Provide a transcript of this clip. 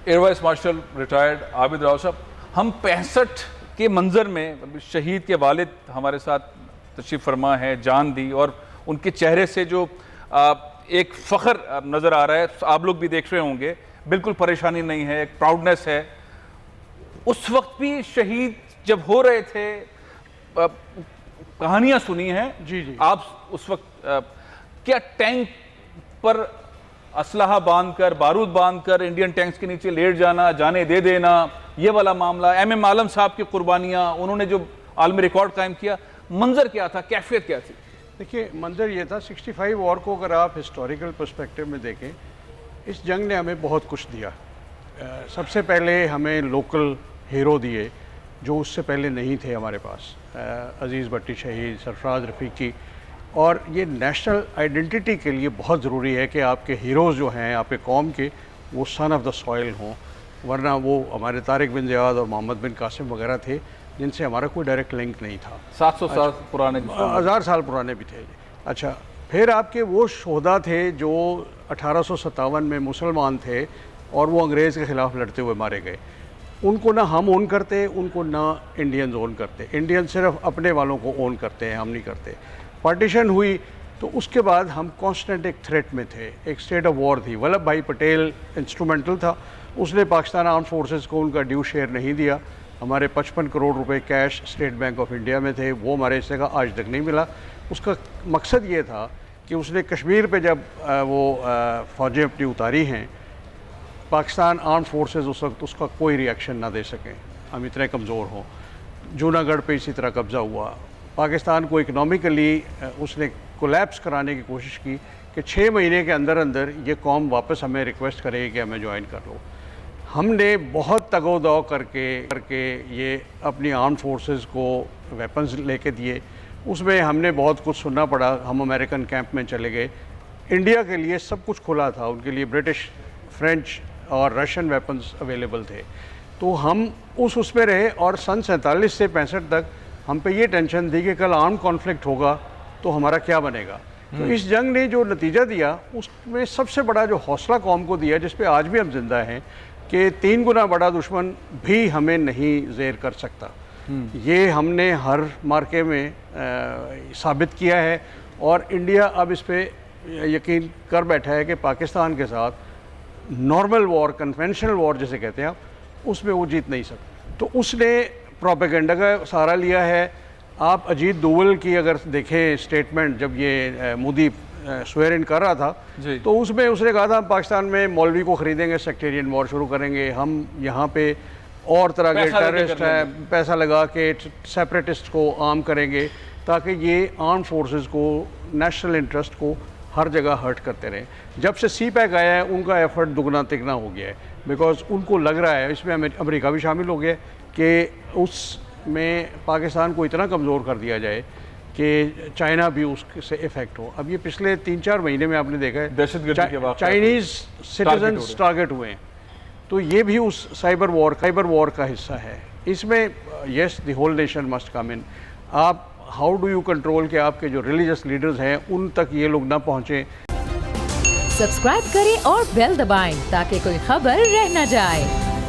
Air vice marshal retired عابد راؤ صاحب، ہم 65 کے منظر میں شہید کے والد ہمارے ساتھ تشریف فرما ہے، جان دی، اور ان کے چہرے سے جو ایک فخر نظر آ رہا ہے، آپ لوگ بھی دیکھ رہے ہوں گے، بالکل پریشانی نہیں ہے، ایک پراؤڈنیس ہے. اس وقت بھی شہید جب ہو رہے تھے، کہانیاں سنی ہیں جی جی، آپ اس وقت کیا ٹینک پر اسلحہ باندھ کر، بارود باندھ کر انڈین ٹینکس کے نیچے لیٹ جانا، جانے دے دینا، یہ والا معاملہ، ایم عالم صاحب کی قربانیاں، انہوں نے جو عالمی ریکارڈ قائم کیا، منظر کیا تھا، کیفیت کیا تھی؟ دیکھیے منظر یہ تھا 65 وار کو اگر آپ ہسٹوریکل پرسپیکٹیو میں دیکھیں، اس جنگ نے ہمیں بہت کچھ دیا. سب سے پہلے ہمیں لوکل ہیرو دیے جو اس سے پہلے نہیں تھے ہمارے پاس، عزیز بھٹی شہید، سرفراز رفیقی. اور یہ نیشنل آئیڈینٹی کے لیے بہت ضروری ہے کہ آپ کے ہیروز جو ہیں آپ کے قوم کے، وہ سن آف دا سوئل ہوں، ورنہ وہ ہمارے طارق بن زیاد اور محمد بن قاسم وغیرہ تھے جن سے ہمارا کوئی ڈائریکٹ لنک نہیں تھا. 700 سال پرانے، 1000 سال پرانے بھی تھے. اچھا، پھر آپ کے وہ شہداء تھے جو 1857 میں مسلمان تھے اور وہ انگریز کے خلاف لڑتے ہوئے مارے گئے. ان کو نہ ہم اون کرتے، ان کو نہ انڈینز اون کرتے. انڈین صرف اپنے والوں کو اون کرتے ہیں، ہم نہیں کرتے. پارٹیشن ہوئی تو اس کے بعد ہم کانسٹنٹ ایک تھریٹ میں تھے، ایک اسٹیٹ آف وار تھی. ولبھ بھائی پٹیل انسٹرومنٹل تھا، اس نے پاکستان آرم فورسز کو ان کا ڈیو شیئر نہیں دیا. ہمارے 55 کروڑ روپے cash state bank of India میں تھے، وہ ہمارے حصے کا آج تک نہیں ملا. اس کا مقصد یہ تھا کہ اس نے کشمیر پہ جب وہ فوجیں اپنی اتاری ہیں، پاکستان آرم فورسز اس وقت اس کا کوئی ری ایکشن نہ دے سکیں، ہم اتنے کمزور ہوں. جوناگڑھ پہ اسی طرح قبضہ ہوا. پاکستان کو اکنامکلی اس نے کولیپس کرانے کی کوشش کی کہ 6 مہینے کے اندر اندر یہ قوم واپس ہمیں ریکویسٹ کرے کہ ہمیں جوائن کر لو. ہم نے بہت تگ و دو کر کے یہ اپنی آرم فورسز کو ویپنز لے کے دیے. اس میں ہم نے بہت کچھ سننا پڑا. ہم امریکن کیمپ میں چلے گئے. انڈیا کے لیے سب کچھ کھلا تھا، ان کے لیے برٹش، فرینچ اور رشین ویپنز اویلیبل تھے. تو ہم اس پہ رہے، اور سن 47 سے 65 تک ہم پہ یہ ٹینشن تھی کہ کل آرم کانفلکٹ ہوگا تو ہمارا کیا بنے گا. تو اس جنگ نے جو نتیجہ دیا، اس میں سب سے بڑا جو حوصلہ قوم کو دیا، جس پہ آج بھی ہم زندہ ہیں، کہ 3 گنا بڑا دشمن بھی ہمیں نہیں زیر کر سکتا. یہ ہم نے ہر مارکے میں ثابت کیا ہے. اور انڈیا اب اس پہ یقین کر بیٹھا ہے کہ پاکستان کے ساتھ نارمل وار، کنونشنل وار جسے کہتے ہیں آپ، اس میں وہ جیت نہیں سکتا. تو اس نے پروپیگنڈا کا سہارا لیا ہے. آپ اجیت دوول کی اگر دیکھیں اسٹیٹمنٹ، جب یہ مودی سویئر ان کر رہا تھا تو اس میں اس نے کہا تھا ہم پاکستان میں مولوی کو خریدیں گے، سیکٹیرین وار شروع کریں گے، ہم یہاں پہ اور طرح کے ٹیررسٹ ہیں، پیسہ لگا کے سیپریٹسٹ کو عام کریں گے، تاکہ یہ آرم فورسز کو، نیشنل انٹرسٹ کو ہر جگہ ہرٹ کرتے رہیں. جب سے سی پیک آیا ہے ان کا ایفرٹ دگنا تگنا ہو گیا ہے، بیکاز ان کو لگ رہا ہے، اس میں امریکہ بھی شامل ہو گیا، کہ اس میں پاکستان کو اتنا کمزور کر دیا جائے کہ چائنا بھی اس سے افیکٹ ہو. اب یہ پچھلے 3-4 مہینے میں آپ نے دیکھا ہے دہشت گردی کے واقعات، چائنیز سٹیزنز ٹارگٹ ہوئے ہیں. تو یہ بھی اس سائبر وار کا حصہ ہے. اس میں yes the whole nation must come in. آپ ہاؤ ڈو یو کنٹرول کہ آپ کے جو ریلیجس لیڈرز ہیں ان تک یہ لوگ نہ پہنچیں. سبسکرائب کریں اور بیل دبائیں تاکہ کوئی خبر رہ نہ جائے.